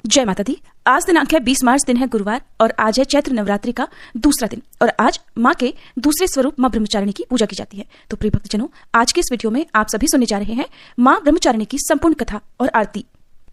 जय माता दी। आज दिनांक है 20 मार्च, दिन है गुरुवार और आज है चैत्र नवरात्रि का दूसरा दिन और आज माँ के दूसरे स्वरूप माँ ब्रह्मचारिणी की पूजा की जाती है। तो प्रिय भक्तजनों, आज के इस वीडियो में आप सभी सुनने जा रहे हैं माँ ब्रह्मचारिणी की संपूर्ण कथा और आरती।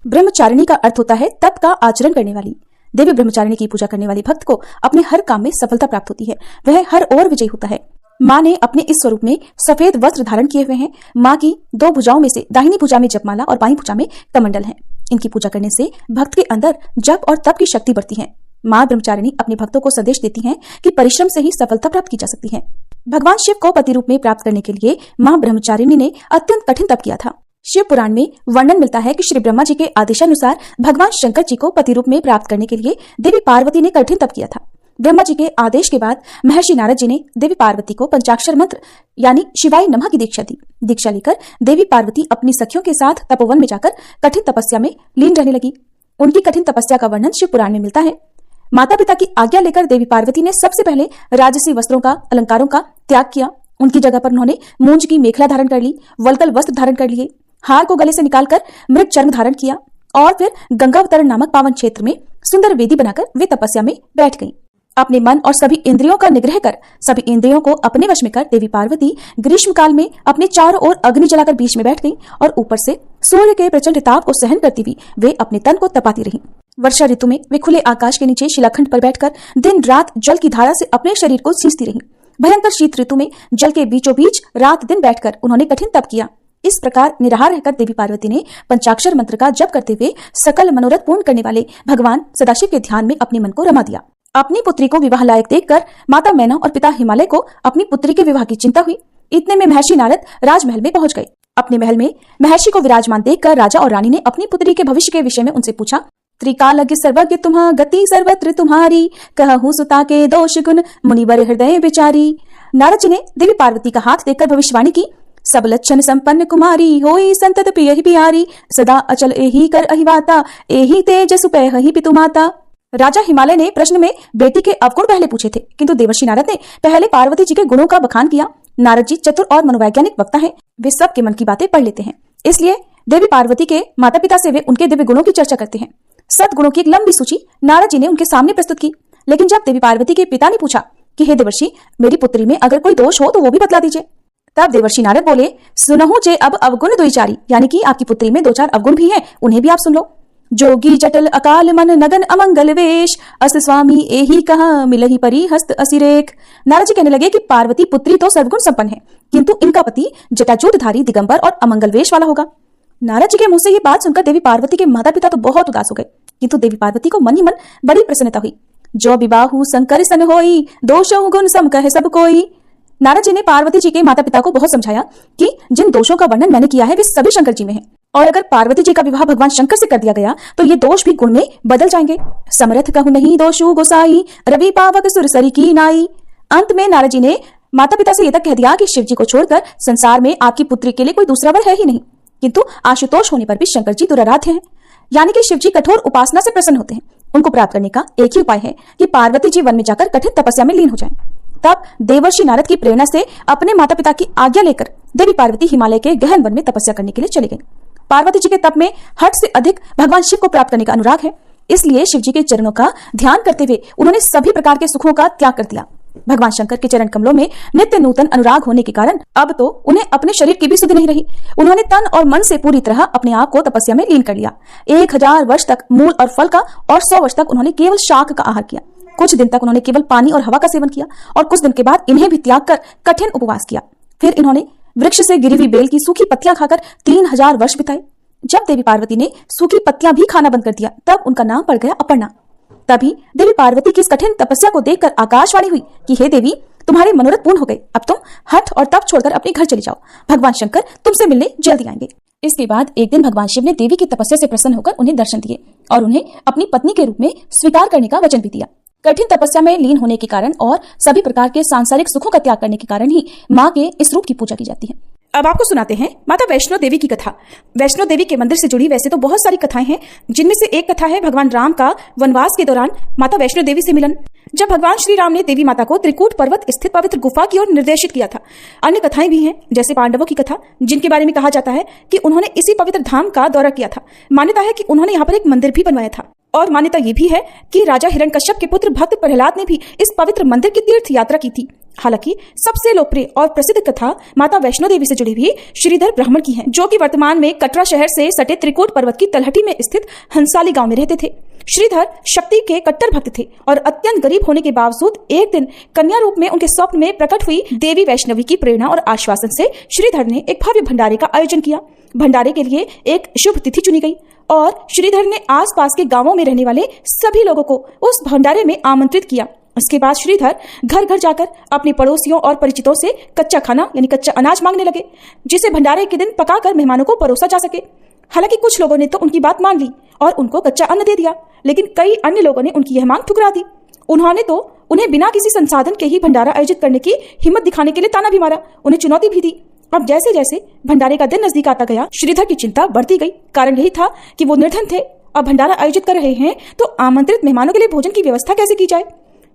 ब्रह्मचारिणी का अर्थ होता है तप का आचरण करने वाली। देवी ब्रह्मचारिणी की पूजा करने वाले भक्त को अपने हर काम में सफलता प्राप्त होती है, वह हर ओर विजयी होता है। माँ ने अपने इस स्वरूप में सफेद वस्त्र धारण किए हुए हैं। माँ की दो भुजाओं में से दाहिनी भुजा में जपमाला और बाईं भुजा में कमंडल है। इनकी पूजा करने से भक्त के अंदर जप और तप की शक्ति बढ़ती है। माँ ब्रह्मचारिणी अपने भक्तों को संदेश देती हैं कि परिश्रम से ही सफलता प्राप्त की जा सकती है। भगवान शिव को पति रूप में प्राप्त करने के लिए माँ ब्रह्मचारिणी ने अत्यंत कठिन तप किया था। शिव पुराण में वर्णन मिलता है कि श्री ब्रह्मा जी के आदेशानुसार भगवान शंकर जी को पति रूप में प्राप्त करने के लिए देवी पार्वती ने कठिन तप किया था। ब्रह्मा जी के आदेश के बाद महर्षि नारद जी ने देवी पार्वती को पंचाक्षर मंत्र यानी शिवाय नमः की दीक्षा दी। दीक्षा लेकर देवी पार्वती अपनी सखियों के साथ तपोवन में जाकर कठिन तपस्या में लीन रहने लगी। उनकी कठिन तपस्या का वर्णन शिव पुराण में मिलता है। माता पिता की आज्ञा लेकर देवी पार्वती ने सबसे पहले राजसी वस्त्रों का, अलंकारों का त्याग किया। उनकी जगह पर उन्होंने मूंज की मेखला धारण कर ली, वलकल वस्त्र धारण कर लिए, हार को गले से निकालकर मृग चर्म धारण किया और फिर गंगावतरण नामक पावन क्षेत्र में सुंदर वेदी बनाकर वे तपस्या में बैठ गईं। अपने मन और सभी इंद्रियों का निग्रह कर, सभी इंद्रियों को अपने वश में कर देवी पार्वती ग्रीष्म काल में अपने चारों ओर अग्नि जलाकर बीच में बैठ गईं और ऊपर से सूर्य के प्रचंड ताप को सहन करती हुई वे अपने तन को तपाती रहीं। वर्षा ऋतु में वे खुले आकाश के नीचे शिलाखंड पर बैठकर दिन रात जल की धारा से अपने शरीर को सींचती रहीं। भयंकर शीत ऋतु में जल के बीचों बीच रात दिन बैठकर उन्होंने कठिन तप किया। इस प्रकार निराहार रहकर देवी पार्वती ने पंचाक्षर मंत्र का जप करते हुए सकल मनोरथ पूर्ण करने वाले भगवान सदाशिव के ध्यान में अपने मन को रमा दिया। अपनी पुत्री को विवाह लायक देखकर माता मैना और पिता हिमालय को अपनी पुत्री के विवाह की चिंता हुई। इतने में महर्षि नारद राजमहल में पहुंच गए। अपने महल में महर्षि को विराजमान देखकर राजा और रानी ने अपनी पुत्री के भविष्य के विषय में उनसे पूछा। त्रिकालज्ञ सर्वज्ञ तुम्हा गति सर्वत्र तुम्हारी, कहूं सुता के दोष गुण मुनिवर हृदय विचारी। नारद जी ने देवी पार्वती का हाथ देखकर भविष्यवाणी की। सब लक्षण संपन्न कुमारी, होई संतत प्रिय ही प्यारी, सदा अचल एही कर अहिवाता, एही तेज सुपह ही पितु माता। राजा हिमालय ने प्रश्न में बेटी के अवगुण पहले पूछे थे, किंतु देवर्षि नारद ने पहले पार्वती जी के गुणों का बखान किया। नारद जी चतुर और मनोवैज्ञानिक वक्ता हैं, वे सबके मन की बातें पढ़ लेते हैं, इसलिए देवी पार्वती के माता पिता से वे उनके दिव्य गुणों की चर्चा करते हैं। सद्गुणों की एक लंबी सूची नारद जी ने उनके सामने प्रस्तुत की। लेकिन जब देवी पार्वती के पिता ने पूछा कि हे देवर्षि, मेरी पुत्री में अगर कोई दोष हो तो वो भी बतला दीजिए, तब देवर्षि नारद बोले, सुनहु जे अब अवगुण दुईचारी, यानी कि आपकी पुत्री में 2-4 अवगुण भी हैं, उन्हें भी आप सुन लो। जोगी जटल अकाल मन नगन अमंगल वेश, अस स्वामी एही कहा मिलहि परी हस्त असिरेख। नारद जी कहने लगे कि पार्वती पुत्री तो सर्वगुण संपन्न है, किंतु इनका पति जटाजूटधारी, दिगंबर और अमंगल वेश वाला होगा। नारद जी के मुंह से ये बात सुनकर देवी पार्वती के माता पिता तो बहुत उदास हो गए, किंतु देवी पार्वती को मन ही मन बड़ी प्रसन्नता हुई। जो विबाहु शंकर सन होई, दोषों गुण सम कहे सब कोई। नारद जी ने पार्वती जी के माता पिता को बहुत समझाया कि जिन दोषों का वर्णन मैंने किया है वे सभी शंकर जी में हैं, और अगर पार्वती जी का विवाह भगवान शंकर से कर दिया गया तो ये दोष भी गुण में बदल जाएंगे। समरथ कहूं नहीं दोषु गोसाई, रवि पावक सुरसरी की नाई। अंत में नारद जी ने माता पिता से यह तक कह दिया कि शिव जी को छोड़कर संसार में आपकी पुत्री के लिए कोई दूसरा वर है ही नहीं, किंतु आशुतोष होने पर भी शंकर जी दुराराध्य हैं, यानी कि शिव जी कठोर उपासना से प्रसन्न होते हैं। उनको प्राप्त करने का एक ही उपाय है कि पार्वती जी वन में जाकर कठिन तपस्या में लीन हो जाएं। तब देवर्षि नारद की प्रेरणा से अपने माता पिता की आज्ञा लेकर देवी पार्वती हिमालय के गहन वन में तपस्या करने के लिए चली गई। पार्वती जी के तप में हद से अधिक भगवान शिव को प्राप्त करने का अनुराग है, इसलिए शिव जी के चरणों का ध्यान करते हुए उन्होंने सभी प्रकार के सुखों का त्याग कर दिया। भगवान शंकर के चरण कमलों में नित्य नूतन अनुराग होने के कारण अब तो उन्हें अपने शरीर की भी सुधि नहीं रही। उन्होंने तन और मन से पूरी तरह अपने आप को तपस्या में लीन कर लिया। 1000 वर्ष तक मूल और फल का और 100 वर्ष तक उन्होंने केवल शाक का आहार किया। कुछ दिन तक उन्होंने केवल पानी और हवा का सेवन किया और कुछ दिन के बाद इन्हें भी त्याग कर कठिन उपवास किया। फिर इन्होंने वृक्ष से गिरी हुई बेल की सूखी पत्तियां खाकर 3000 वर्ष बिताए। जब देवी पार्वती ने सूखी पत्तियां भी खाना बंद कर दिया तब उनका नाम पड़ गया अपर्णा। तभी देवी पार्वती की इस कठिन तपस्या को देखकर आकाशवाणी हुई कि हे देवी, तुम्हारे मनोरथ पूर्ण हो गए, अब तुम हठ और तप छोड़कर अपने घर चली जाओ, भगवान शंकर तुमसे मिलने जल्दी आएंगे। इसके बाद एक दिन भगवान शिव ने देवी की तपस्या से प्रसन्न होकर उन्हें दर्शन दिए और उन्हें अपनी पत्नी के रूप में स्वीकार करने का वचन भी दिया। कठिन तपस्या में लीन होने के कारण और सभी प्रकार के सांसारिक सुखों का त्याग करने के कारण ही माँ के इस रूप की पूजा की जाती है। अब आपको सुनाते हैं माता वैष्णो देवी की कथा। वैष्णो देवी के मंदिर से जुड़ी वैसे तो बहुत सारी कथाएं हैं, जिनमें से एक कथा है भगवान राम का वनवास के दौरान माता वैष्णो देवी से मिलन, जब भगवान श्री राम ने देवी माता को त्रिकूट पर्वत स्थित पवित्र गुफा की ओर निर्देशित किया था। अन्य कथाएं भी हैं, जैसे पांडवों की कथा, जिनके बारे में कहा जाता है कि उन्होंने इसी पवित्र धाम का दौरा किया था। मान्यता है कि उन्होंने यहाँ पर एक मंदिर भी बनवाया था। और मान्यता ये भी है कि राजा हिरण्यकश्यप के पुत्र भक्त प्रहलाद ने भी इस पवित्र मंदिर की तीर्थ यात्रा की थी। हालांकि सबसे लोकप्रिय और प्रसिद्ध कथा माता वैष्णो देवी से जुड़ी हुई श्रीधर ब्राह्मण की है, जो कि वर्तमान में कटरा शहर से सटे त्रिकूट पर्वत की तलहटी में स्थित हंसाली गांव में रहते थे। श्रीधर शक्ति के कट्टर भक्त थे और अत्यंत गरीब होने के बावजूद एक दिन कन्या रूप में उनके स्वप्न में प्रकट हुई देवी वैष्णवी की प्रेरणा और आश्वासन से श्रीधर ने एक भव्य भंडारे का आयोजन किया। भंडारे के लिए एक शुभ तिथि चुनी गई और श्रीधर ने आसपास के गांवों में रहने वाले सभी लोगों को उस भंडारे में आमंत्रित किया। उसके बाद श्रीधर घर घर जाकर अपने पड़ोसियों और परिचितों से कच्चा खाना यानी कच्चा अनाज मांगने लगे, जिसे भंडारे के दिन पकाकर मेहमानों को परोसा जा सके। हालांकि कुछ लोगों ने तो उनकी बात मान ली और उनको कच्चा अन्न दे दिया, लेकिन कई अन्य लोगों ने उनकी यह मांग ठुकरा दी। उन्होंने तो उन्हें बिना किसी संसाधन के ही भंडारा आयोजित करने की हिम्मत दिखाने के लिए ताना भी मारा, उन्हें चुनौती भी दी। अब जैसे जैसे भंडारे का दिन नजदीक आता गया, श्रीधर की चिंता बढ़ती गई। कारण यही था कि वो निर्धन थे। अब भंडारा आयोजित कर रहे हैं तो आमंत्रित मेहमानों के लिए भोजन की व्यवस्था कैसे की जाए।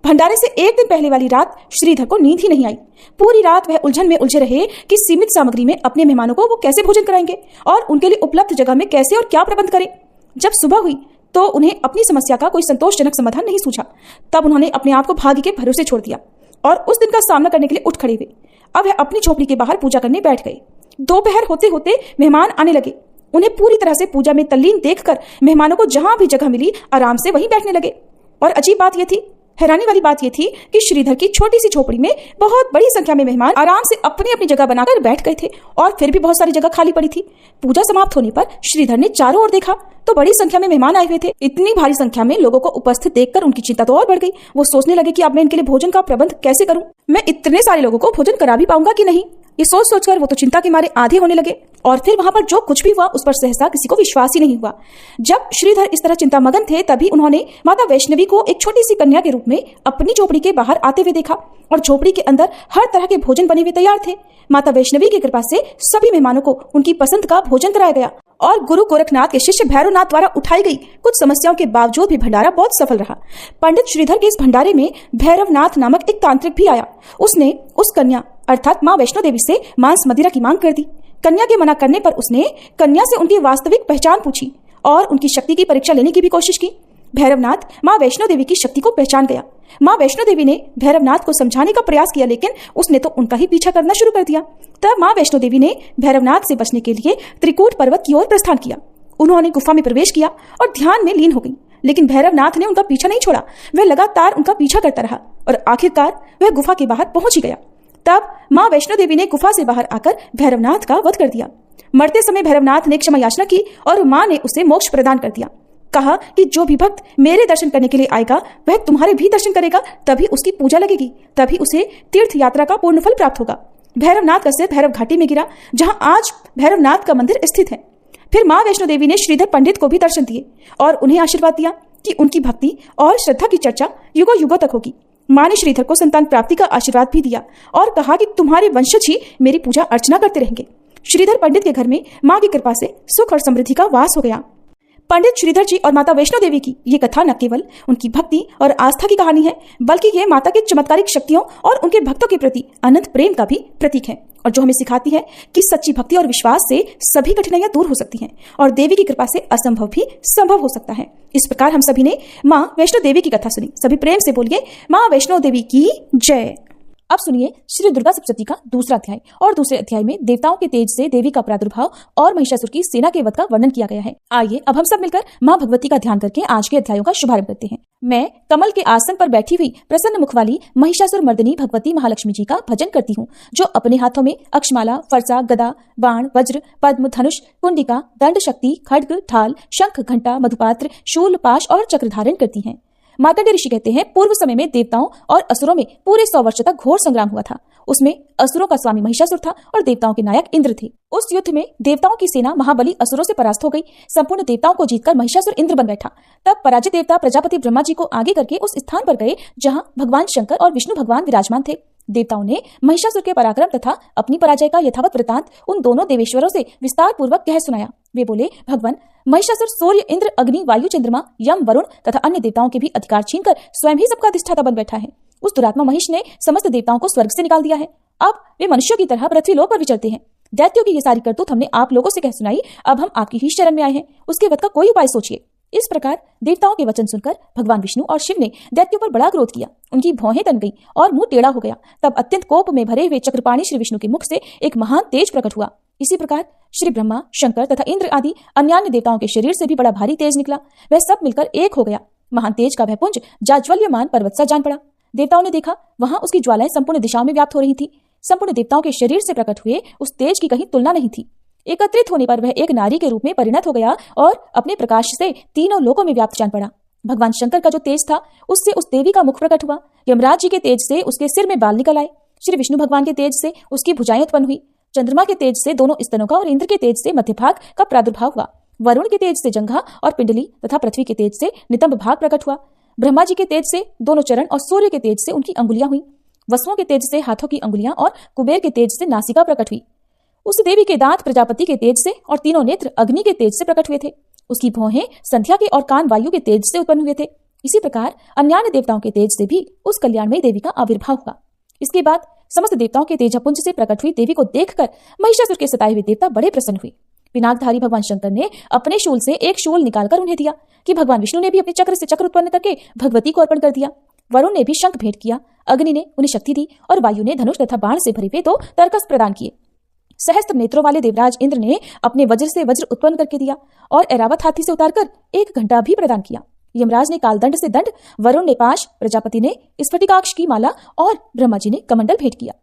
भंडारे से एक दिन पहले वाली रात श्रीधर को नींद ही नहीं आई। पूरी रात वह उलझन में उलझे रहे कि सीमित सामग्री में अपने मेहमानों को वो कैसे भोजन कराएंगे और उनके लिए उपलब्ध जगह में कैसे और क्या प्रबंध करें। जब सुबह हुई तो उन्हें अपनी समस्या का कोई संतोषजनक समाधान नहीं सूझा। तब उन्होंने अपने आप को भाग्य के भरोसे छोड़ दिया और उस दिन का सामना करने के लिए उठ खड़े हुए। अब वह अपनी झोपड़ी के बाहर पूजा करने बैठ गए। दोपहर होते होते मेहमान आने लगे। उन्हें पूरी तरह से पूजा में तल्लीन देखकर मेहमानों को जहां भी जगह मिली आराम से वहीं बैठने लगे। और अजीब बात यह थी, हैरानी वाली बात यह थी कि श्रीधर की छोटी सी झोपड़ी में बहुत बड़ी संख्या में मेहमान आराम से अपनी अपनी जगह बनाकर बैठ गए थे और फिर भी बहुत सारी जगह खाली पड़ी थी। पूजा समाप्त होने पर श्रीधर ने चारों ओर देखा तो बड़ी संख्या में मेहमान आए हुए थे। इतनी भारी संख्या में लोगों को उपस्थित देखकर उनकी चिंता तो और बढ़ गई। वो सोचने लगे कि अब मैं इनके लिए भोजन का प्रबंध कैसे करूं, मैं इतने सारे लोगों को भोजन करा भी पाऊंगा कि नहीं। ये सोच सोचकर वो तो चिंता के मारे आधे होने लगे और फिर वहां पर जो कुछ भी हुआ उस पर सहसा किसी को विश्वास ही नहीं हुआ। जब श्रीधर इस तरह चिंता मगन थे तभी उन्होंने माता वैष्णवी को एक छोटी सी कन्या के रूप में अपनी झोपड़ी के बाहर आते हुए देखा और झोपड़ी के अंदर हर तरह के भोजन बने हुए तैयार थे। माता वैष्णवी की कृपा से सभी मेहमानों को उनकी पसंद का भोजन कराया गया और गुरु गोरखनाथ के शिष्य भैरवनाथ द्वारा उठाई गई कुछ समस्याओं के बावजूद भी भंडारा बहुत सफल रहा। पंडित श्रीधर के इस भंडारे में भैरवनाथ नामक एक तांत्रिक भी आया। उसने उस कन्या अर्थात माँ वैष्णो देवी से मांस मदिरा की मांग कर दी। कन्या के मना करने पर उसने कन्या से उनकी वास्तविक पहचान पूछी और उनकी शक्ति की परीक्षा लेने की भी कोशिश की। भैरवनाथ माँ वैष्णो देवी की शक्ति को पहचान गया। माँ वैष्णो देवी ने भैरवनाथ को समझाने का प्रयास किया, लेकिन उसने तो उनका ही पीछा करना शुरू कर दिया। तब माँ वैष्णो देवी ने भैरवनाथ से बचने के लिए त्रिकूट पर्वत की ओर प्रस्थान किया। उन्होंने गुफा में प्रवेश किया और ध्यान में लीन हो गई, लेकिन भैरवनाथ ने उनका पीछा नहीं छोड़ा। वह लगातार उनका पीछा करता रहा और आखिरकार वह गुफा के बाहर पहुंच ही गया। तब माँ वैष्णो देवी ने गुफा से बाहर आकर भैरवनाथ का वध कर दिया। मरते समय भैरवनाथ ने क्षमा याचना की और माँ ने उसे मोक्ष प्रदान कर दिया। कहा कि जो भी भक्त मेरे दर्शन करने के लिए आएगा वह तुम्हारे भी दर्शन करेगा, तभी उसकी पूजा लगेगी, तभी उसे तीर्थ यात्रा का पूर्ण फल प्राप्त होगा। भैरवनाथ का सिर भैरव घाटी में गिरा, जहां आज भैरवनाथ का मंदिर स्थित है। फिर माँ वैष्णो देवी ने श्रीधर पंडित को भी दर्शन दिए और उन्हें आशीर्वाद दिया कि उनकी भक्ति और श्रद्धा की चर्चा युगों युगों तक होगी। माँ ने श्रीधर को संतान प्राप्ति का आशीर्वाद भी दिया और कहा कि तुम्हारे वंशज ही मेरी पूजा अर्चना करते रहेंगे। श्रीधर पंडित के घर में माँ की कृपा से सुख और समृद्धि का वास हो गया। पंडित श्रीधर जी और माता वैष्णो देवी की ये कथा न केवल उनकी भक्ति और आस्था की कहानी है, बल्कि ये माता के चमत्कारिक शक्तियों और उनके भक्तों के प्रति अनंत प्रेम का भी प्रतीक है और जो हमें सिखाती है कि सच्ची भक्ति और विश्वास से सभी कठिनाइयां दूर हो सकती हैं और देवी की कृपा से असंभव भी संभव हो सकता है। इस प्रकार हम सभी ने माँ वैष्णो देवी की कथा सुनी। सभी प्रेम से बोलिए माँ वैष्णो देवी की जय। अब सुनिए श्री दुर्गा सप्तशती का दूसरा अध्याय। और दूसरे अध्याय में देवताओं के तेज से देवी का प्रादुर्भाव और महिषासुर की सेना के वध का वर्णन किया गया है। आइए अब हम सब मिलकर माँ भगवती का ध्यान करके आज के अध्यायों का शुभारंभ करते हैं। मैं कमल के आसन पर बैठी हुई प्रसन्न मुख वाली महिषासुर मर्दिनी भगवती महालक्ष्मी जी का भजन करती हूँ, जो अपने हाथों में अक्षमाला, फरसा, गदा, बाण, वज्र, पद्म, धनुष, कुंडिका, दंड शक्ति, खड्ग, ढाल, शंख, घंटा, मधुपात्र, शूल, पाश और चक्र धारण करती हैं। मार्कंडेय ऋषि कहते हैं, पूर्व समय में देवताओं और असुरों में पूरे 100 वर्ष तक घोर संग्राम हुआ था। उसमें असुरों का स्वामी महिषासुर था और देवताओं के नायक इंद्र थे। उस युद्ध में देवताओं की सेना महाबली असुरों से परास्त हो गई। संपूर्ण देवताओं को जीतकर महिषासुर इंद्र बन बैठा। तब पराजित देवता प्रजापति ब्रह्मा जी को आगे करके उस स्थान पर गए जहां भगवान शंकर और विष्णु भगवान विराजमान थे। देवताओं ने महिषासुर के पराक्रम तथा अपनी पराजय का यथावत वृतांत उन दोनों देवेश्वरों से विस्तार पूर्वक कह सुनाया। वे बोले, भगवान, महिषासुर सूर्य, इंद्र, अग्नि, वायु, चंद्रमा, यम, वरुण तथा अन्य देवताओं के भी अधिकार छीनकर स्वयं ही सबका अधिष्ठाता बन बैठा है। उस दुरात्मा महिष ने समस्त देवताओं को स्वर्ग से निकाल दिया है। अब वे मनुष्यों की तरह पृथ्वी लोक पर विचरते हैं। दैत्यों की ये सारी करतूत हमने आप लोगों से कह सुनाई। अब हम आपकी ही शरण में आए हैं। उसके वध का कोई उपाय सोचिए। इस प्रकार देवताओं के वचन सुनकर भगवान विष्णु और शिव ने दैत्यों पर बड़ा क्रोध किया। उनकी भौहें तन गई और मुंह टेढ़ा हो गया। तब अत्यंत कोप में भरे हुए चक्रपाणी श्री विष्णु के मुख से एक महान तेज प्रकट हुआ। इसी प्रकार श्री ब्रह्मा, शंकर तथा इंद्र आदि अन्य देवताओं के शरीर से भी बड़ा भारी तेज निकला। वह सब मिलकर एक हो गया। महान तेज का वह पुंज जाज्वल्यमान पर्वत सा जान पड़ा। देवताओं ने देखा, वहां उसकी ज्वालाएं संपूर्ण दिशाओं में व्याप्त हो रही थी। संपूर्ण देवताओं के शरीर से प्रकट हुए उस तेज की कहीं तुलना नहीं थी। एकत्रित होने पर वह एक नारी के रूप में परिणत हो गया और अपने प्रकाश से तीनों लोकों में व्याप्त जान पड़ा। भगवान शंकर का जो तेज था उससे उस देवी का मुख प्रकट हुआ। यमराज जी के तेज से उसके सिर में बाल निकल आए। श्री विष्णु भगवान के तेज से उसकी भुजाएं उत्पन्न हुई। चंद्रमा के तेज से दोनों स्तनों का और इंद्र के तेज से मध्यभाग का प्रादुर्भाव हुआ। वरुण के तेज से जंघा और पिंडली तथा पृथ्वी के तेज से नितंब भाग प्रकट हुआ। ब्रह्मा जी के तेज से दोनों चरण और सूर्य के तेज से उनकी अंगुलियां हुई। वसुओं के तेज से हाथों की अंगुलियां और कुबेर के तेज से नासिका प्रकट हुई। उस देवी के दांत प्रजापति के तेज से और तीनों नेत्र अग्नि के तेज से प्रकट हुए थे। उसकी भौहें संध्या के और कान वायु के तेज से उत्पन्न हुए थे। इसी प्रकार अन्य देवताओं के तेज से भी उस कल्याणमयी देवी का आविर्भाव हुआ। इसके बाद समस्त देवताओं के तेजपुंज से प्रकट हुई देवी को देखकर महिषासुर के सताए हुए देवता बड़े प्रसन्न हुए। पिनाकधारी भगवान शंकर ने अपने शूल से एक शूल निकालकर उन्हें दिया कि भगवान विष्णु ने भी अपने चक्र से चक्र उत्पन्न करके भगवती को अर्पण कर दिया। वरुण ने भी शंख भेंट किया। अग्नि ने उन्हें शक्ति दी और वायु ने धनुष तथा बाण से भरे हुए 2 तरकस प्रदान किए। सहस्त्र नेत्रों वाले देवराज इंद्र ने अपने वज्र से वज्र उत्पन्न करके दिया और ऐरावत हाथी से उतारकर 1 घंटा भी प्रदान किया। यमराज ने कालदंड से दंड, वरुण ने पाश, प्रजापति ने स्फटिकाक्ष की माला और ब्रह्मा जी ने कमंडल भेंट किया।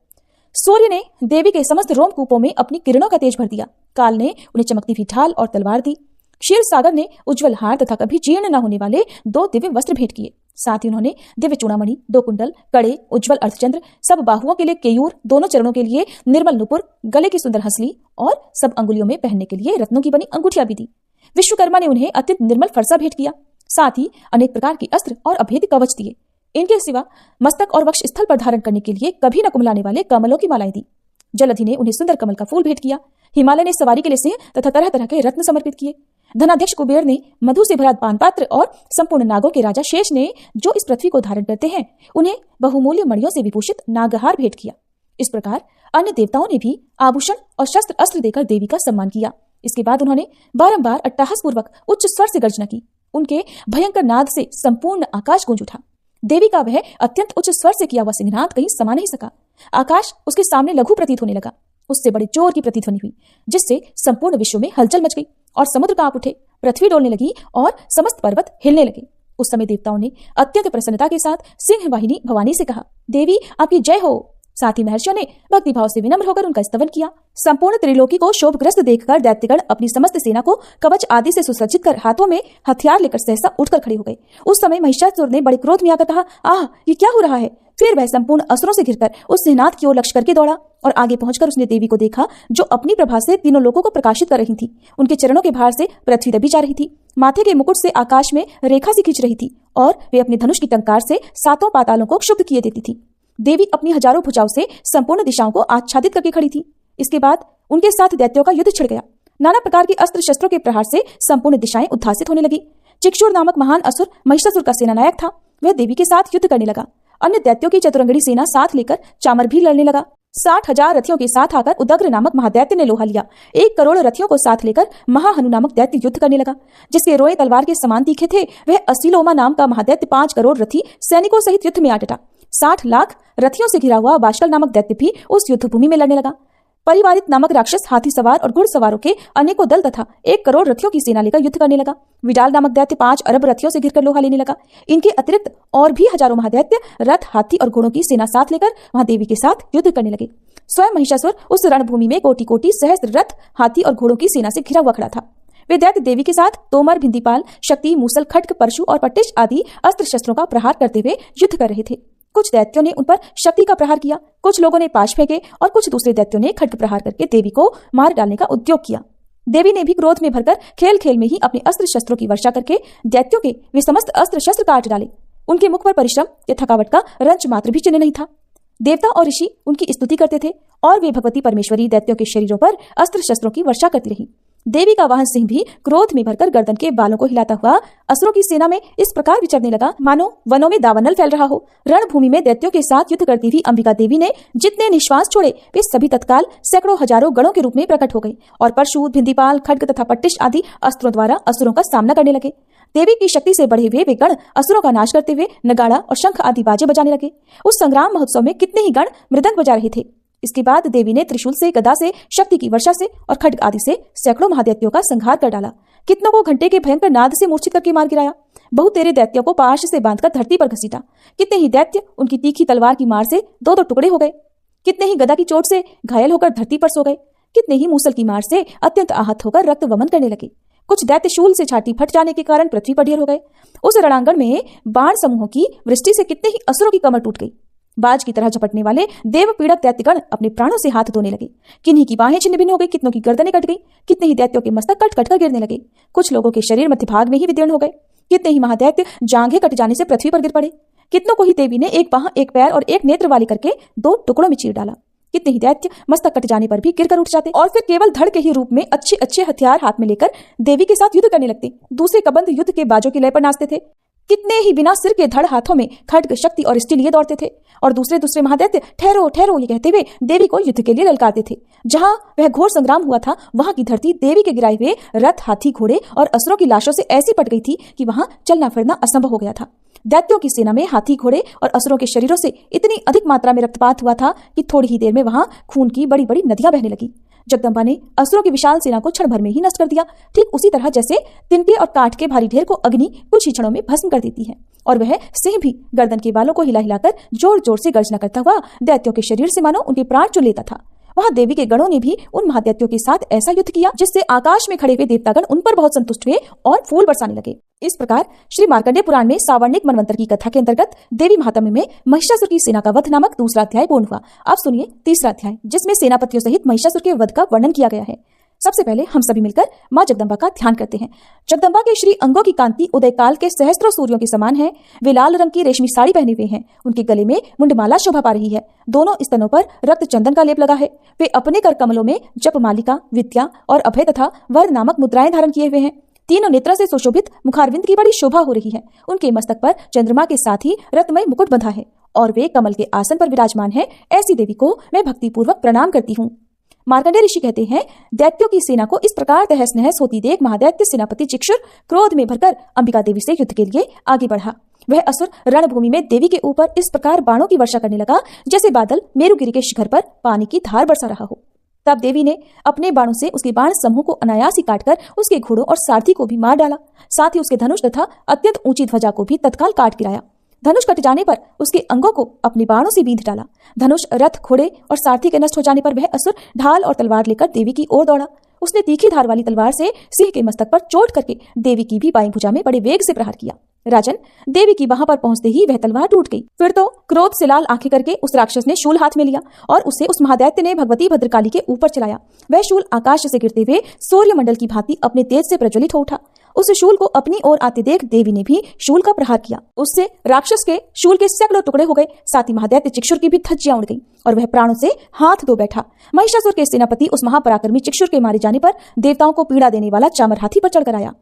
सूर्य ने देवी के समस्त रोमकूपों में अपनी किरणों का तेज भर दिया। काल ने उन्हें चमकती हुई ढाल और तलवार दी। क्षीर सागर ने उज्जवल हार तथा कभी जीर्ण न होने वाले 2 दिव्य वस्त्र भेंट किए। साथ ही उन्होंने दिव्य चूड़ामणि, 2 कुंडल, कड़े, उज्जवल अर्धचंद्र, सब बाहुओं के लिए केयूर, दोनों चरणों के लिए निर्मल नुपुर, गले की सुंदर हंसली और सब अंगुलियों में पहनने के लिए रत्नों की बनी अंगूठियां भी दी। विश्वकर्मा ने उन्हें अत्यंत निर्मल फरसा भेंट किया। साथ ही अनेक प्रकार के अस्त्र और अभेद कवच दिए। इनके सिवा मस्तक और वक्ष स्थल पर धारण करने के लिए कभी न कुमलाने वाले कमलों की मालाएं दी। जलधि ने उन्हें सुंदर कमल का फूल भेंट किया। हिमालय ने सवारी के लिए सिंह तथा तरह तरह के रत्न समर्पित किए। धनाध्यक्ष कुबेर ने मधु से भरा पान पात्र और संपूर्ण नागों के राजा शेष ने, जो इस पृथ्वी को धारण करते हैं, उन्हें बहुमूल्य मणियों से विभूषित नागहार भेंट किया। इस प्रकार अन्य देवताओं ने भी आभूषण और शस्त्र अस्त्र देकर देवी का सम्मान किया। इसके बाद उन्होंने बारंबार अट्टहास पूर्वक उच्च स्वर से गर्जना की। उनके भयंकर नाद से संपूर्ण आकाश गूंज उठा। देवी का वह अत्यंत उच्च स्वर से किया हुआ सिंहनाद कहीं समा नहीं सका। आकाश उसके सामने लघु प्रतीत होने लगा। उससे बड़े जोर की प्रतिध्वनि हुई, जिससे संपूर्ण विश्व में हलचल मच गई और समुद्र कांप उठे, पृथ्वी डोलने लगी और समस्त पर्वत हिलने लगे। उस समय देवताओं ने अत्यंत प्रसन्नता के साथ सिंह वाहिनी भवानी से कहा, देवी आपकी जय हो। साथ ही महर्षियों ने भक्तिभाव से विनम्र होकर उनका स्तवन किया। संपूर्ण त्रिलोकी को शोभग्रस्त देखकर दैत्यगण अपनी समस्त सेना को कवच आदि से सुसज्जित कर हाथों में हथियार लेकर सहसा उठकर खड़े हो गए। उस समय महिषासुर ने बड़े क्रोध में आकर कहा, आह, ये क्या हो रहा है। फिर वह संपूर्ण असुरों से घिरकर उस सिंहनाद की ओर लक्ष्य करके दौड़ा और आगे पहुंचकर उसने देवी को देखा, जो अपनी प्रभा से तीनों लोगों को प्रकाशित कर रही थी। उनके चरणों के भार से पृथ्वी दबी जा रही थी। माथे के मुकुट से आकाश में रेखा सी खींच रही थी और वे अपने धनुष की टंकार से 7 पातालों को क्षुब्ध किए देती थी। देवी अपनी हजारों भुजाओं से संपूर्ण दिशाओं को आच्छादित करके खड़ी थी। इसके बाद उनके साथ दैत्यों का युद्ध छिड़ गया। नाना प्रकार के अस्त्र शस्त्रों के प्रहार से संपूर्ण दिशाएं उद्धासित होने लगी। चिक्षुर नामक महान असुर महिषासुर का सेनानायक था। वह देवी के साथ युद्ध करने लगा। अन्य दैत्यों की चतुरंगड़ी सेना साथ लेकर चामर भी लड़ने लगा। 60,000 रथियों के साथ आकर उदग्र नामक महादैत्य ने लोहा लिया। 1 करोड़ रथियों को साथ लेकर महाहनु नामक दैत्य युद्ध करने लगा, जिसके रोए तलवार के समान तीखे थे। वह असीलोमा नाम का महादैत्य 5 करोड़ रथी सैनिकों सहित युद्ध में आ डटा। 60 लाख रथियों से घिरा हुआ बाष्कल नामक दैत्य भी उस युद्ध भूमि में लड़ने लगा। परिवारित नामक राक्षस हाथी सवार और घुड़सवारों के अनेकों दल तथा 1 करोड़ रथियों की सेना लेकर युद्ध करने लगा। विडाल नामक दैत्य 5 अरब रथियों से घिरकर लोहा लेने लगा। इनके अतिरिक्त और भी हजारों महादैत्य रथ, हाथी और घोड़ों की सेना साथ लेकर वहां देवी के साथ युद्ध करने लगे। स्वयं महिषासुर उस रणभूमि में कोटि कोटि सहस्त्र रथ, हाथी और घोड़ों की सेना से घिरा हुआ खड़ा था। वे दैत्य देवी के साथ तोमर, भिंदीपाल, शक्ति, मूसल, खड्ग, परशु और पट्टिश आदि अस्त्र शस्त्रों का प्रहार करते हुए युद्ध कर रहे थे। कुछ दैत्यों ने उन पर शक्ति का प्रहार किया, कुछ लोगों ने पाश फेंके और कुछ दूसरे दैत्यों ने खड्ग प्रहार करके देवी को मार डालने का उद्योग किया। देवी ने भी क्रोध में भरकर खेल खेल में ही अपने अस्त्र शस्त्रों की वर्षा करके दैत्यों के वे समस्त अस्त्र शस्त्र काट डाले। उनके मुख पर परिश्रम या थकावट का रंच मात्र भी चिन्ह नहीं था। देवता और ऋषि उनकी स्तुति करते थे और वे भगवती परमेश्वरी दैत्यों के शरीरों पर अस्त्र शस्त्रों की वर्षा करती रही। देवी का वाहन सिंह भी क्रोध में भरकर गर्दन के बालों को हिलाता हुआ असुरों की सेना में इस प्रकार विचरने लगा, मानो वनों में दावानल फैल रहा हो। रणभूमि में दैत्यों के साथ युद्ध करती हुई अंबिका देवी ने जितने निश्वास छोड़े, वे सभी तत्काल सैकड़ों हजारों गणों के रूप में प्रकट हो गए और परशु, भिंदीपाल, खड्ग तथा पट्टिश आदि अस्त्रों द्वारा असुरों का सामना करने लगे। देवी की शक्ति से बढ़े हुए वे गण असुरों का नाश करते हुए नगाड़ा और शंख आदि बाजे बजाने लगे। उस संग्राम महोत्सव में कितने ही गण मृदंग बजा रहे थे। इसके बाद देवी ने त्रिशूल से, गदा से, शक्ति की वर्षा से और खड्ग आदि से सैकड़ों महादैत्यों का संहार कर डाला। कितनों को घंटे के भयंकर नाद से मूर्छित करके मार गिराया। बहुत तेरे दैत्यों को पाश से बांधकर धरती पर घसीटा। कितने ही दैत्य उनकी तीखी तलवार की मार से दो दो टुकड़े हो गए। कितने ही गदा की चोट से घायल होकर धरती पर सो गए। कितने ही मूसल की मार से अत्यंत आहत होकर रक्त वमन करने लगे। कुछ दैत्य शूल से छाती फट जाने के कारण पृथ्वी पर ढेर हो गए। उस रणांगण में बाण समूहों की वृष्टि से कितने ही असुरों की कमर टूट गई। बाज की तरह झपटने वाले देव पीड़क दैत्यगण अपने प्राणों से हाथ धोने लगे। किन्हीं की बाहें छिन्न भिन्न हो गई, कितनों की गर्दनें कट गई, कितने ही दैत्यों के मस्तक कट कर गिरने लगे। कुछ लोगों के शरीर मध्य भाग में ही विदीर्ण हो गए। कितने ही महादैत्य जांघें कट जाने से पृथ्वी पर गिर पड़े। कितनों को ही देवी ने एक बाह, एक पैर और एक नेत्र वाली करके दो टुकड़ों में चीर डाला। कितने ही दैत्य मस्तक कट जाने पर भी गिरकर उठ जाते और फिर केवल धड़ के ही रूप में अच्छे अच्छे हथियार हाथ में लेकर देवी के साथ युद्ध करने लगते। दूसरे कबंध युद्ध के बाजों की लय पर नाचते थे। कितने ही बिना सिर के धड़ हाथों में खड्ग, शक्ति और स्टील लिए दौड़ते थे और दूसरे महादैत्य ठहरो ठहरो ये कहते हुए देवी को युद्ध के लिए ललकारते थे। जहां वह घोर संग्राम हुआ था वहां की धरती देवी के गिराए हुए रथ, हाथी, घोड़े और असुरों की लाशों से ऐसी पट गई थी कि वहां चलना फिरना असंभव हो गया था। दैत्यों की सेना में हाथी, घोड़े और असुरों के शरीरों से इतनी अधिक मात्रा में रक्तपात हुआ था कि थोड़ी ही देर में वहां खून की बड़ी बड़ी नदियां बहने लगी। जगदम्बा ने असुरों की विशाल सेना को क्षण भर में ही नष्ट कर दिया, ठीक उसी तरह जैसे तिनके और काठ के भारी ढेर को अग्नि कुछ ही क्षणों में भस्म कर देती है। और वह सिंह भी गर्दन के बालों को हिला हिलाकर जोर जोर से गर्जना करता हुआ दैत्यों के शरीर से मानो उनके प्राण चुन लेता था। वहां देवी के गणों ने भी उन महादैत्यों के साथ ऐसा युद्ध किया जिससे आकाश में खड़े हुए देवतागण उन पर बहुत संतुष्ट हुए और फूल बरसाने लगे। इस प्रकार श्री मार्कंडेय पुराण में सावर्णिक मनवंतर की कथा के अंतर्गत देवी महात्म्य में महिषासुर की सेना का वध नामक दूसरा अध्याय पूर्ण हुआ। अब सुनिए तीसरा अध्याय, जिसमें सेनापतियों सहित महिषासुर के वध का वर्णन किया गया है। सबसे पहले हम सभी मिलकर माँ जगदम्बा का ध्यान करते हैं। जगदम्बा के श्री अंगों की कांति उदय काल के सहस्त्रों सूर्यों के समान है। वे लाल रंग की रेशमी साड़ी पहने हुए हैं। उनके गले में मुंडमाला शोभा पा रही है। दोनों स्तनों पर रक्त चंदन का लेप लगा है। वे अपने कर कमलों में जप मालिका, विद्या और अभय तथा वर नामक मुद्राएं धारण किए हुए हैं। तीनों नेत्रों से सुशोभित मुखारविंद की बड़ी शोभा हो रही है। उनके मस्तक पर चंद्रमा के साथ ही रत्नमय मुकुट बंधा है और वे कमल के आसन पर विराजमान है। ऐसी देवी को मैं भक्तिपूर्वक प्रणाम करती हूँ। मार्कंडेय ऋषि कहते हैं, दैत्यों की सेना को इस प्रकार तहस नहस होती देख महादैत्य सेनापति चिक्षुर क्रोध में भरकर अंबिका देवी से युद्ध के लिए आगे बढ़ा। वह असुर रणभूमि में देवी के ऊपर इस प्रकार बाणों की वर्षा करने लगा जैसे बादल मेरुगिरी के शिखर पर पानी की धार बरसा रहा हो। तब देवी ने अपने बाणों से उसके बाण समूह को अनायास ही काटकर उसके घोड़ों और सारथी को भी मार डाला। साथ ही उसके धनुष तथा अत्यंत ऊंची ध्वजा को भी तत्काल काट गिराया। धनुष कट जाने पर उसके अंगों को अपने बाणों से बींध डाला। धनुष, रथ, घोड़े और सारथी के नष्ट हो जाने पर वह असुर ढाल और तलवार लेकर देवी की ओर दौड़ा। उसने तीखी धार वाली तलवार से सिंह के मस्तक पर चोट करके देवी की भी बाईं भुजा में बड़े वेग से प्रहार किया। राजन, देवी की वहां पर पहुंचते ही वह तलवार टूट गई। फिर तो क्रोध से लाल आंखें करके उस राक्षस ने शूल हाथ में लिया और उसे उस महादैत्य ने भगवती भद्रकाली के ऊपर चलाया। वह शूल आकाश से गिरते हुए सूर्यमंडल की भांति अपने तेज से प्रज्वलित हो उठा। उस शूल को अपनी ओर आते देख देवी ने भी शूल का प्रहार किया। उससे राक्षस के शूल के सैकड़ों टुकड़े हो गए। साथ ही महादैत्य चिक्षुर की भी धज्जियां उड़ गई और वह प्राणों से हाथ धो बैठा। महिषासुर के सेनापति उस महापराक्रमी चिक्षुर के मारे जाने पर देवताओं को पीड़ा देने वाला चामर हाथी पर चढ़कर आया।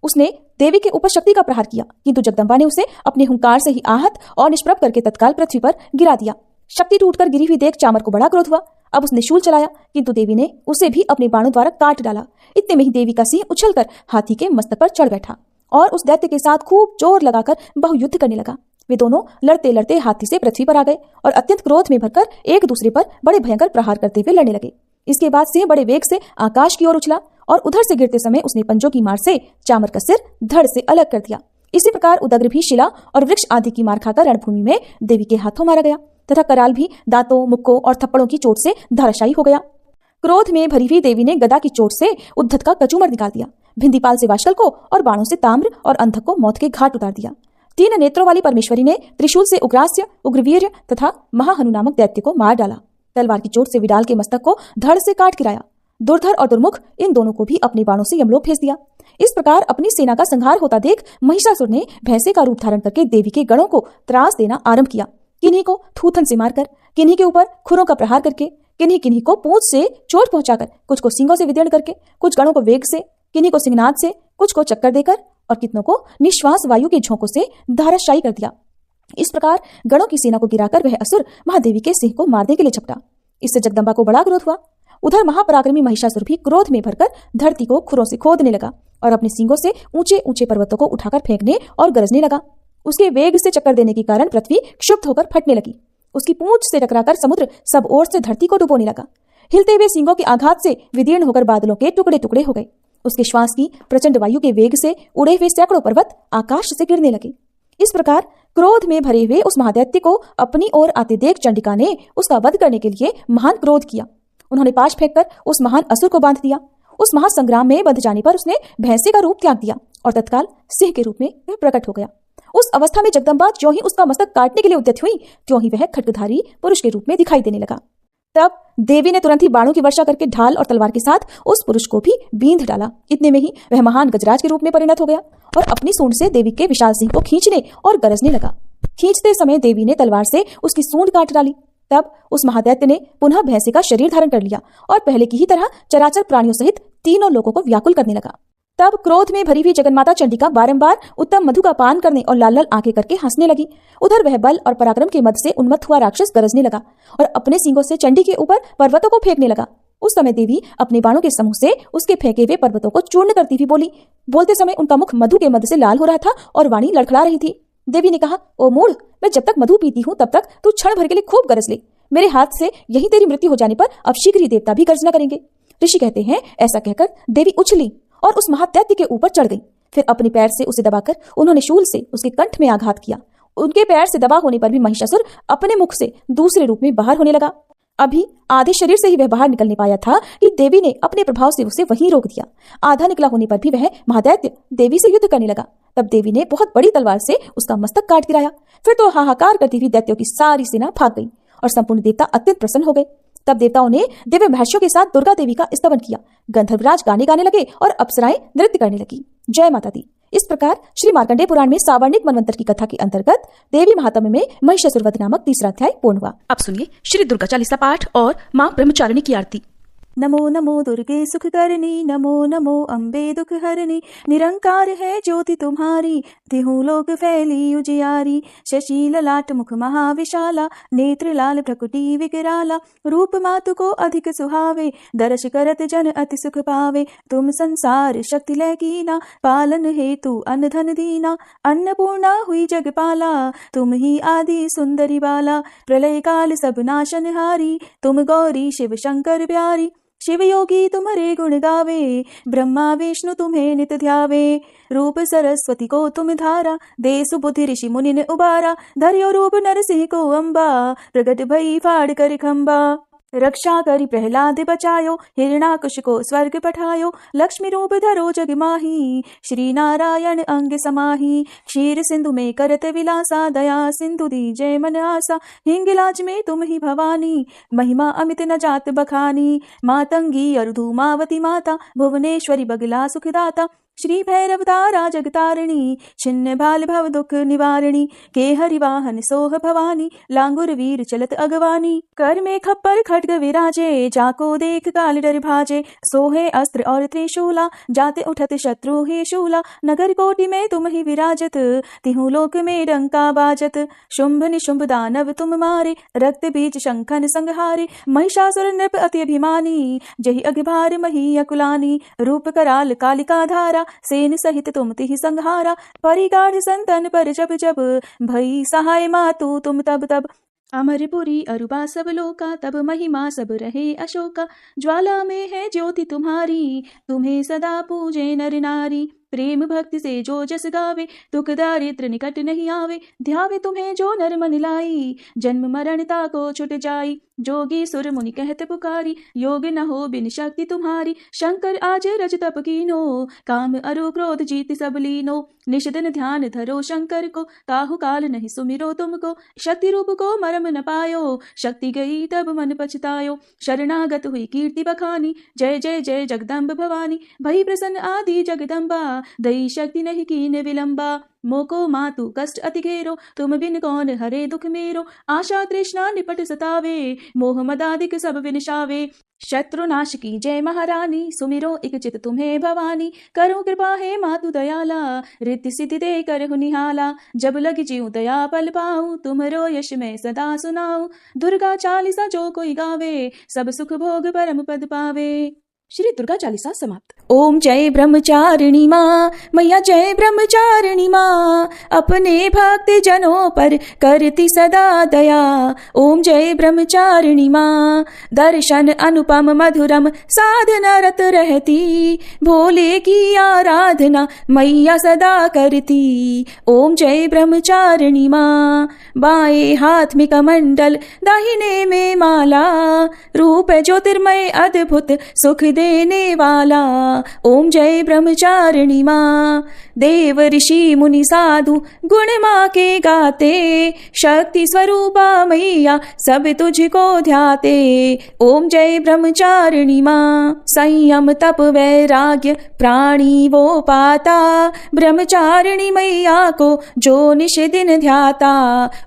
उसने देवी के ऊपर शक्ति का प्रहार किया, किंतु जगदम्बा ने उसे अपने हुंकार से ही आहत और निष्प्रभ करके तत्काल पृथ्वी पर गिरा दिया। शक्ति टूटकर गिरी हुई देख चामर को बड़ा क्रोध हुआ। अब उसने शूल चलाया, किंतु देवी ने उसे भी अपने बाणों द्वारा काट डाला। इतने में ही देवी का सिंह उछलकर हाथी के मस्तक पर चढ़ बैठा और उस दैत्य के साथ खूब जोर लगाकर बहुयुद्ध करने लगा। वे दोनों लड़ते लड़ते हाथी से पृथ्वी पर आ गए और अत्यंत क्रोध में भरकर एक दूसरे पर बड़े भयंकर प्रहार करते हुए लड़ने लगे। इसके बाद सिंह बड़े वेग से आकाश की ओर उछला और उधर से गिरते समय उसने पंजों की मार से चामर का सिर धड़ से अलग कर दिया। इसी प्रकार उदग्र भी शिला और वृक्ष आदि की मार खाकर रणभूमि में देवी के हाथों मारा गया तथा कराल भी दांतों, मुक्कों और थप्पड़ों की चोट से धराशायी हो गया। क्रोध में भरी हुई देवी ने गदा की चोट से उद्धत का कचूमर निकाल दिया। भिंदीपाल से वाशकल को और बाणों से ताम्र और अंधक को मौत के घाट उतार दिया। 3 नेत्रों वाली परमेश्वरी ने त्रिशूल से उग्रास्य, उग्रवीर्य तथा महाहनु नामक दैत्य को मार डाला। तलवार की चोट से विडाल के मस्तक को धड़ से काट गिराया। दुर्धर और दुर्मुख इन दोनों को भी अपने बाणों से यमलोक भेज दिया। इस प्रकार अपनी सेना का संहार होता देख महिषासुर ने भैंसे का रूप धारण करके देवी के गणों को त्रास देना आरंभ किया। किन्हीं को थूथन से मारकर, किन्हीं के ऊपर खुरों का प्रहार करके, किन्हीं किन्हीं को पूंछ से चोट पहुंचाकर, कुछ को सींगों से विदीर्ण करके, कुछ गणों को वेग से, किन्हीं को सिंहनाद से, कुछ को चक्कर देकर और कितनों को निश्वास वायु के झोंकों से धाराशायी कर दिया। इस प्रकार गणों की सेना को गिराकर वह असुर महादेवी के सिंह को मारने के लिए झपटा। इससे जगदम्बा को बड़ा क्रोध हुआ। उधर महापराक्रमी महिषासुर भी क्रोध में भरकर धरती को खुरों से खोदने लगा और अपने सींगों से ऊंचे ऊंचे पर्वतों को उठाकर फेंकने और गरजने लगा। उसके वेग से चक्कर देने के कारण पृथ्वी क्षुब्ध होकर फटने लगी। उसकी पूंछ से टकराकर समुद्र सब ओर से धरती को डुबोने लगा। हिलते हुए सींगों के आघात से विदीर्ण होकर बादलों के टुकड़े टुकड़े हो गए। उसके श्वास की प्रचंड वायु के वेग से उड़े हुए सैकड़ों पर्वत आकाश से गिरने लगे। इस प्रकार क्रोध में भरे हुए उस महादैत्य को अपनी ओर आते देख चंडिका ने उसका वध करने के लिए महान क्रोध किया। उन्होंने पाश फेंककर उस महान असुर को बांध दिया। उस महासंग्राम में बंध जाने पर उसने भैंसे का रूप त्याग दिया और तत्काल सिंह के रूप में वह प्रकट हो गया। उस अवस्था में जगदम्बा ज्यों ही उसका मस्तक काटने के लिए उद्यत हुई, त्यों ही वह खड्गधारी पुरुष के रूप में दिखाई देने लगा। तब देवी ने तुरंत ही बाणों की वर्षा करके ढाल और तलवार के साथ उस पुरुष को भी बींध डाला। इतने में ही वह महान गजराज के रूप में परिणत हो गया और अपनी सूंड से देवी के विशाल सिंह को खींचने और गरजने लगा। खींचते समय देवी ने तलवार से उसकी सूंड काट डाली। तब उस महादैत्य ने पुनः भैंसे का शरीर धारण कर लिया और पहले की ही तरह चराचर प्राणियों सहित तीनों लोगों को व्याकुल करने लगा। तब क्रोध में भरी हुई जगन्माता चंडिका बारंबार उत्तम मधु का पान करने और लाल लाल आंखें करके हंसने लगी। उधर वह बल और पराक्रम के मद से उन्मत्त हुआ राक्षस गरजने लगा और अपने सींगों से चंडी के ऊपर पर्वतों को फेंकने लगा। उस समय देवी अपने बाणों के समूह से उसके फेंके हुए पर्वतों को चूर्ण करती हुई बोली। बोलते समय उनका मुख मधु के मद से लाल हो रहा था और वाणी लड़खड़ा रही थी। देवी ने कहा, ओ मूढ़, मैं जब तक मधु पीती हूँ तब तक तू क्षण भर के लिए खूब गरज ले। मेरे हाथ से यही तेरी मृत्यु हो जाने पर अब शीघ्र ही देवता भी गर्जना करेंगे। ऋषि कहते हैं, ऐसा कहकर देवी उछली और उस महादैत्य के ऊपर चढ़ गई। फिर अपने पैर से उसे दबाकर उन्होंने शूल से उसके कंठ में आघात किया। उनके पैर से दबा होने पर भी महिषासुर अपने मुख से दूसरे रूप में बाहर होने लगा। अभी आधे शरीर से ही वह बाहर निकलने पाया था कि देवी ने अपने प्रभाव से उसे वहीं रोक दिया। आधा निकला होने पर भी वह महादैत्य देवी से युद्ध करने लगा। तब देवी ने बहुत बड़ी तलवार से उसका मस्तक काट गिराया। फिर तो हाहाकार करती हुई दैत्यों की सारी सेना भाग गई और संपूर्ण देवता अत्यंत प्रसन्न हो गए। तब देवताओं ने दिव्य महर्षियों के साथ दुर्गा देवी का स्तवन किया। गंधर्वराज गाने गाने लगे और अप्सराएं नृत्य करने लगी। जय माता दी। इस प्रकार श्री मार्कंडेय पुराण में सावर्णिक मनवंतर की कथा के अंतर्गत देवी महात्म्य में महिषासुर वध नामक तीसरा अध्याय पूर्ण हुआ। अब सुनिए श्री दुर्गा चालीसा पाठ और मां ब्रह्मचारिणी की आरती। नमो नमो दुर्गे सुखकरणी, नमो नमो अम्बे दुख हरणी। निरंकार है ज्योति तुम्हारी, तिहु लोक फैली उजियारी। शशि ललाट मुख महाविशाला, नेत्र लाल भ्रकुटी विकराला। रूप मातु को अधिक सुहावे, दर्श करत जन अति सुख पावे। तुम संसार शक्ति लय कीना, पालन हेतु अन्न धन दीना। अन्नपूर्णा हुई जगपाला, तुम ही आदि सुंदरी बाला। प्रलय काल सब नाशनहारी, तुम गौरी शिव शंकर प्यारी। शिव योगी तुम्हारे गुण गावे, ब्रह्मा विष्णु तुम्हें नित ध्यावे। रूप सरस्वती को तुम धारा, दे सुबुद्धि ऋषि मुनि ने उबारा। धर्यो रूप नरसिंह को अम्बा, प्रगट भई फाड़ कर खंबा। रक्षा करी प्रहलाद बचायो, हिरणाकुश को स्वर्ग पठायो। लक्ष्मी रूप धरो जग माही, श्री नारायण अंग समाही। क्षीर सिंधु में करत विलासा, दया सिंधु दीजय मन आसा। हिंगलाज में तुम ही भवानी, महिमा अमित न जात बखानी। मातंगी और धूमावती माता, भुवनेश्वरी बगला सुखदाता। श्री भैरव तारा जगतारिणी, छिन्न भाल भव दुख निवारिणी। के हरिवाहन सोह भवानी, लांगुर वीर चलत अगवानी। कर में खप्पर खड्ग विराजे, जाको देख काल डर भाजे। सोहे अस्त्र और त्रिशूला, जाते उठत शत्रु ही शूला। नगर कोटि में तुम ही विराजत, तिहु लोक में डंका बाजत। शुंभ निशुंभ दानव तुम मारे, रक्त बीज शंखन संहारे। महिषासुर नृप अति अभिमानी, जहि अघभार मही अकुलानी। रूप कराल कालिका धारा, सेन सहित तुम तिहि संहारा। परिगाढ़ संतन पर जब जब, भई सहाय मातु तुम तब तब। अमरपुरी अरुबा सब लोका, तब महिमा सब रहे अशोका। ज्वाला में है ज्योति तुम्हारी, तुम्हें सदा पूजे नर नारी। प्रेम भक्ति से जो जस गावे, दुख दारिद्र निकट नहीं आवे। ध्यावे तुम्हें जो नर मन लाई, जन्म मरणता को छुट जाई। जोगी सुर मुनि कहत पुकारी, योग न हो बिन शक्ति तुम्हारी। शंकर आज रज तप कीनो, काम अरु क्रोध जीत सब लीनो। निषदन ध्यान धरो शंकर को, काहु काल नहीं सुमिरो तुमको। शक्ति रूप को मरम न पायो, शक्ति गई तब मन पछतायो। शरणागत हुई कीर्ति बखानी, जय जय जय जगदम्ब भवानी। भई प्रसन्न आदि जगदम्बा, दई शक्ति नहीं कीन विलंबा। मोको मातु कष्ट अति घेरो, तुम बिन कौन हरे दुख मेरो। आशा तृष्णा निपट सतावे, मोह मदादिक सब विनिशावे। शत्रु नाश की जय महारानी, सुमिरो इक चित तुम्हें भवानी। करो कृपा है मातु दयाला, रिद्धि सिद्धि दे कर निहाला। जब लग जीऊं दया पल पाऊं, तुम्हरो यश मैं सदा सुनाऊं। दुर्गा चालीसा जो कोई गावे, सब सुख भोग परम पद पावे। श्री दुर्गा चालीसा समाप्त। ओम जय ब्रह्मचारिणी माँ, मैया जय ब्रह्मचारिणी माँ। अपने भक्त जनों पर करती सदा दया। ओम जय ब्रह्मचारिणी माँ। दर्शन अनुपम मधुरम साधना रत रहती, भोले की आराधना मैया सदा करती। ओम जय ब्रह्मचारिणी माँ। बाएं हाथ में कमंडल, दाहिने में माला। रूप ज्योतिर्मय अद्भुत सुख देने वाला। ओम जय ब्रह्मचारिणी माँ। देव ऋषि मुनि साधु गुण माँ के गाते, शक्ति स्वरूपा मैया सब तुझको ध्याते। ओम जय ब्रह्मचारिणी माँ। संयम तप वैराग्य प्राणी वो पाता, ब्रह्मचारिणी मैया को जो निश दिन ध्याता।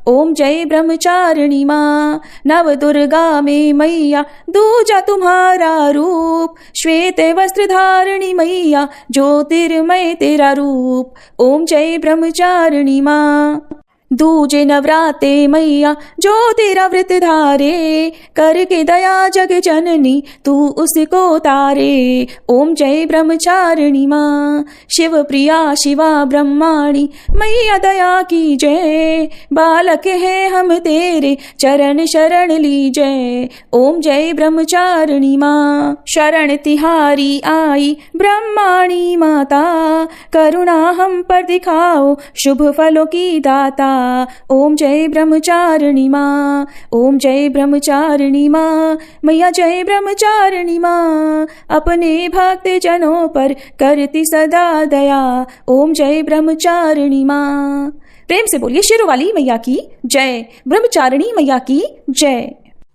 ओम जय ब्रह्मचारिणी माँ। नव दुर्गा में मैया दूजा तुम्हारा रूप, श्वेत वस्त्र धारिणी मैया ज्योतिर्मय तेरा रूप। ओम जय ब्रह्मचारिणी माँ। दूजे नवराते मैया जो तेरा व्रत धारे, करके दया जग जननी तू उसको तारे। ओम जय ब्रह्मचारिणी माँ। शिव प्रिया शिवा ब्रह्माणी मैया दया की जय। बालक है हम तेरे चरण शरण लीजय। ओम जय ब्रह्मचारिणी माँ। शरण तिहारी आई ब्रह्माणी माता, करुणा हम पर दिखाओ शुभ फलों की दाता। ओम जय ब्रह्मचारिणी माँ। ओम जय ब्रह्मचारिणी माँ। मैया जय ब्रह्मचारिणी माँ। अपने भक्त जनों पर करती सदा दया। ओम जय ब्रह्मचारिणी माँ। प्रेम से बोलिए शेरों वाली मैया की जय, ब्रह्मचारिणी मैया की जय।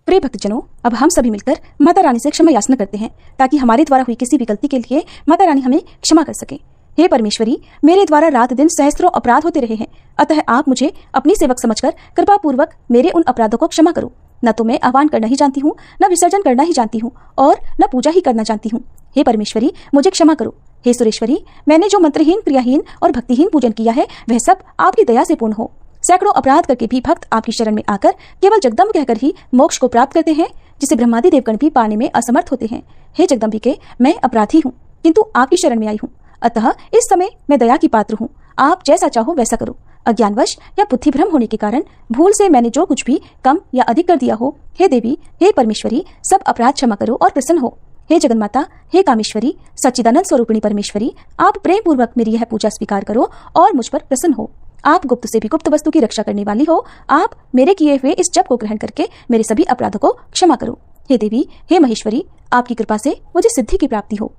प्रिय भक्तजनों, अब हम सभी मिलकर माता रानी से क्षमा याचना करते हैं, ताकि हमारे द्वारा हुई किसी भी गलती के लिए माता रानी हमें क्षमा कर सके। हे परमेश्वरी, मेरे द्वारा रात दिन सहस्त्रों अपराध होते रहे हैं, अतः आप मुझे अपनी सेवक समझकर कृपा पूर्वक मेरे उन अपराधों को क्षमा करो। न तो मैं आह्वान करना ही जानती हूँ, न विसर्जन करना ही जानती हूँ, और न पूजा ही करना जानती हूँ। हे परमेश्वरी, मुझे क्षमा करो। हे सुरेश्वरी, मैंने जो मंत्रहीन, क्रियाहीन और भक्तिहीन पूजन किया है, वह सब आपकी दया से पूर्ण हो। सैकड़ों अपराध करके भी भक्त आपकी शरण में आकर केवल जगदम्ब कहकर ही मोक्ष को प्राप्त करते हैं, जिसे ब्रह्मादि देवगण भी पाने में असमर्थ होते हैं। हे जगदम्बिके, मैं अपराधी हूँ, किंतु आपकी शरण में आई हूँ, अतः इस समय मैं दया की पात्र हूँ। आप जैसा चाहो वैसा करो। अज्ञानवश या बुद्धि भ्रम होने के कारण भूल से मैंने जो कुछ भी कम या अधिक कर दिया हो, हे देवी, हे परमेश्वरी, सब अपराध क्षमा करो और प्रसन्न हो। हे जगन्माता, हे कामेश्वरी, सच्चिदानंद स्वरूपिणी परमेश्वरी, आप प्रेम पूर्वक मेरी यह पूजा स्वीकार करो और मुझ पर प्रसन्न हो। आप गुप्त से भी गुप्त वस्तु की रक्षा करने वाली हो। आप मेरे किए हुए इस जप को ग्रहण करके मेरे सभी अपराधों को क्षमा करो। हे देवी, हे महेश्वरी, आपकी कृपा से मुझे सिद्धि की प्राप्ति हो।